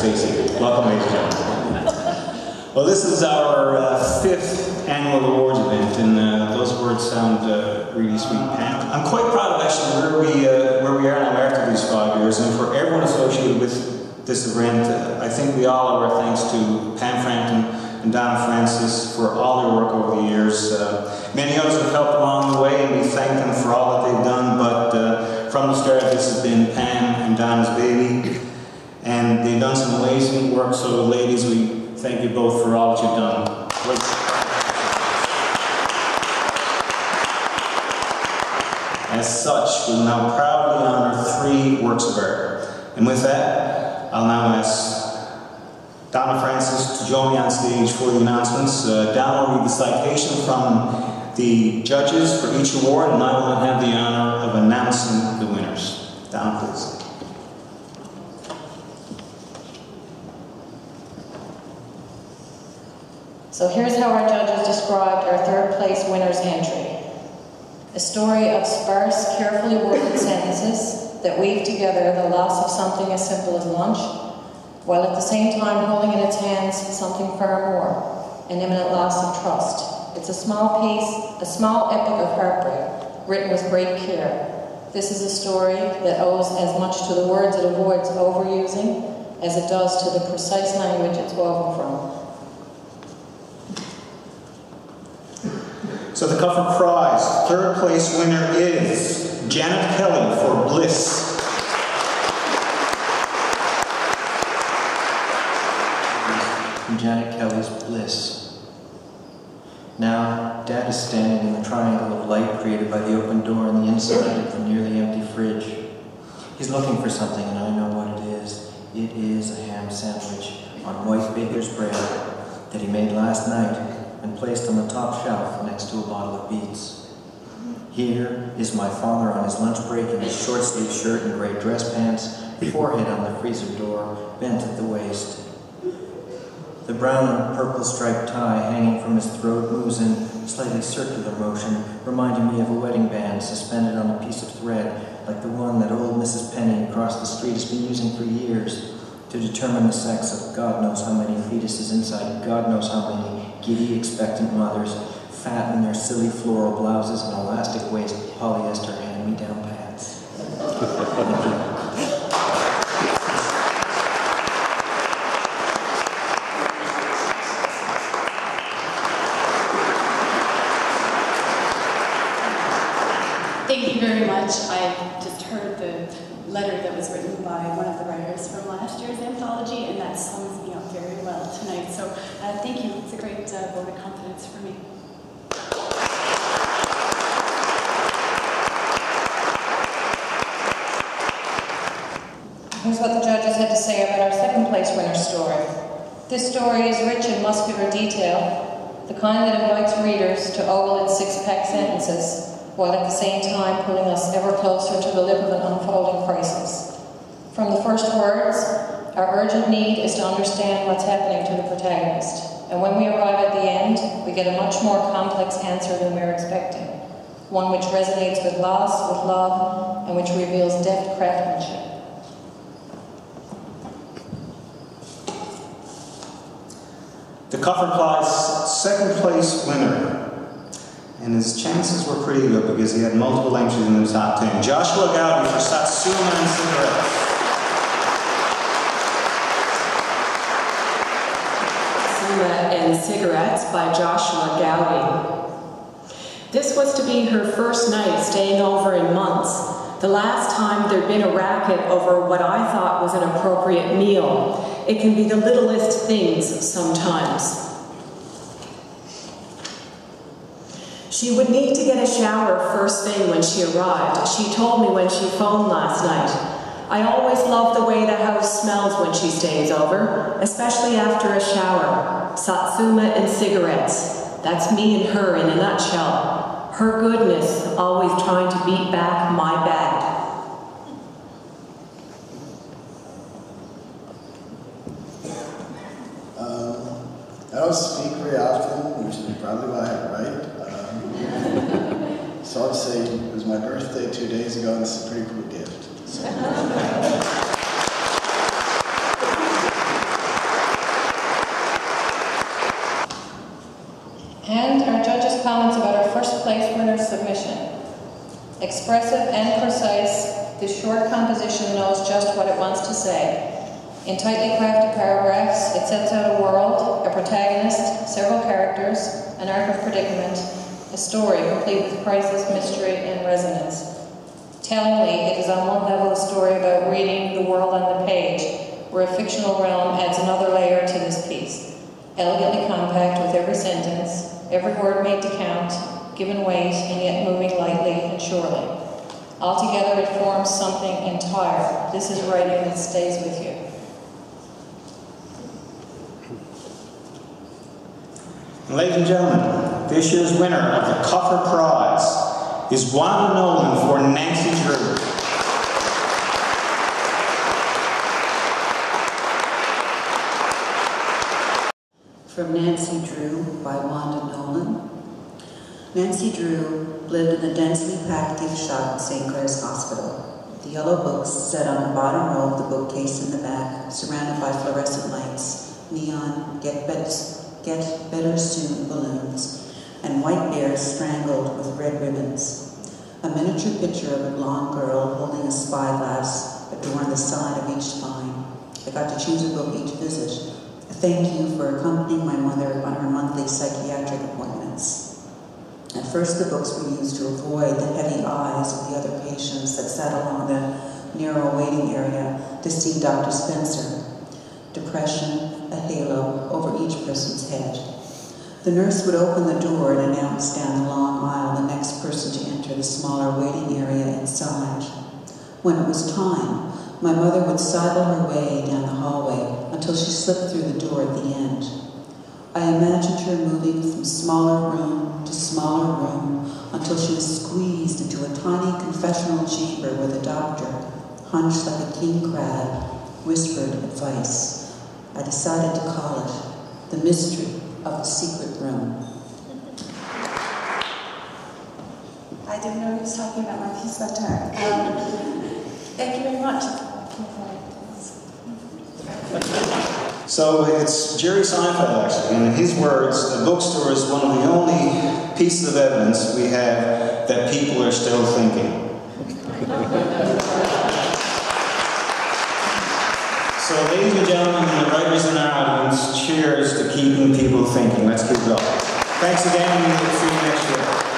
Stacey. Welcome, ladies and gentlemen. Well, this is our 5th annual awards event, and those words sound really sweet, Pam. I'm quite proud of actually where we are now after these 5 years, and for everyone associated with this event, I think we all owe our thanks to Pam Frampton and Donna Francis for all their work over the years. Many others have helped along the way, and we thank them for all that they've done, but from the start, this has been Pam and Donna's baby, and they've done some amazing work, so ladies, we thank you both for all that you've done. As such, we will now proudly honor 3 works of art. And with that, I'll now ask Donna Francis to join me on stage for the announcements. Donna will read the citation from the judges for each award, and I will have the honor of announcing the winners. Donna, please. So here's how our judges described our 3rd place winner's entry. A story of sparse, carefully worded sentences that weave together the loss of something as simple as lunch, while at the same time holding in its hands something far more, an imminent loss of trust. It's a small piece, a small epic of heartbreak, written with great care. This is a story that owes as much to the words it avoids overusing as it does to the precise language it's woven from. So the Cuffer Prize 3rd place winner is Janet Kelly for Bliss. Janet Kelly's Bliss. Now, Dad is standing in the triangle of light created by the open door on the inside of the nearly empty fridge. He's looking for something, and I know what it is. It is a ham sandwich on white baker's bread that he made last night and placed on the top shelf next to a bottle of beets. Here is my father on his lunch break in his short-sleeved shirt and gray dress pants, forehead on the freezer door, bent at the waist. The brown and purple striped tie hanging from his throat moves in slightly circular motion, reminding me of a wedding band suspended on a piece of thread, like the one that old Mrs. Penny across the street has been using for years to determine the sex of God knows how many fetuses inside God knows how many giddy, expectant mothers, fat in their silly floral blouses and elastic waist polyester hand-me-down pants. Thank you very much. I just heard the letter that was written by one of the writers from last year's anthology, and that sums me up very well tonight. So thank you. It's a great vote of confidence for me. Here's what the judges had to say about our 2nd place winner's story. This story is rich in muscular detail, the kind that invites readers to ogle its 6-pack sentences, while at the same time pulling us ever closer to the lip of an unfolding crisis. From the first words, our urgent need is to understand what's happening to the protagonist. And when we arrive at the end, we get a much more complex answer than we're expecting. One which resonates with loss, with love, and which reveals deft craftsmanship. The Cuffer Prize 2nd place winner, and his chances were pretty good because he had multiple entries in the top 10. Joshua Gowdy for Satsuma and Cigarettes. Satsuma and Cigarettes by Joshua Gowdy. This was to be her first night staying over in months. The last time there'd been a racket over what I thought was an appropriate meal. It can be the littlest things sometimes. She would need to get a shower first thing when she arrived. She told me when she phoned last night. I always love the way the house smells when she stays over, especially after a shower. Satsuma and cigarettes. That's me and her in a nutshell. Her goodness, always trying to beat back my bad. I don't speak very often, which is probably why I write. So I'll say it was my birthday 2 days ago, and this is a pretty cool gift. So. place winner's submission. Expressive and precise, this short composition knows just what it wants to say. In tightly crafted paragraphs, it sets out a world, a protagonist, several characters, an arc of predicament, a story complete with crisis, mystery, and resonance. Tellingly, it is on one level a story about reading the world on the page, where a fictional realm adds another layer to this piece. Elegantly compact with every sentence, every word made to count, given weight, and yet moving lightly and surely. Altogether, it forms something entire. This is writing that stays with you. Ladies and gentlemen, this year's winner of the Cuffer Prize is Wanda Nolan for Nancy Drew. From Nancy Drew by Wanda Nolan. Nancy Drew lived in a densely packed gift shop at St. Clair's Hospital. The yellow books set on the bottom row of the bookcase in the back, surrounded by fluorescent lights, neon, get better soon balloons, and white bears strangled with red ribbons. A miniature picture of a blonde girl holding a spyglass adorned the side of each spine. I got to choose a book each visit. A thank you for accompanying my mother on her monthly psychiatric appointments. At first, the books were used to avoid the heavy eyes of the other patients that sat along the narrow waiting area to see Dr. Spencer. Depression, a halo over each person's head. The nurse would open the door and announce down the long aisle the next person to enter the smaller waiting area inside. When it was time, my mother would sidle her way down the hallway until she slipped through the door at the end. I imagined her moving from smaller room to smaller room until she was squeezed into a tiny confessional chamber where the doctor, hunched like a king crab, whispered advice. I decided to call it The Mystery of the Secret Room. I didn't know he was talking about my piece that time. Thank you very much. So it's Jerry Seinfeld, actually, and in his words, the bookstore is one of the only pieces of evidence we have that people are still thinking. So, ladies and gentlemen, and the writers in our audience, cheers to keeping people thinking. Let's keep it up. Thanks again, and we'll see you next year.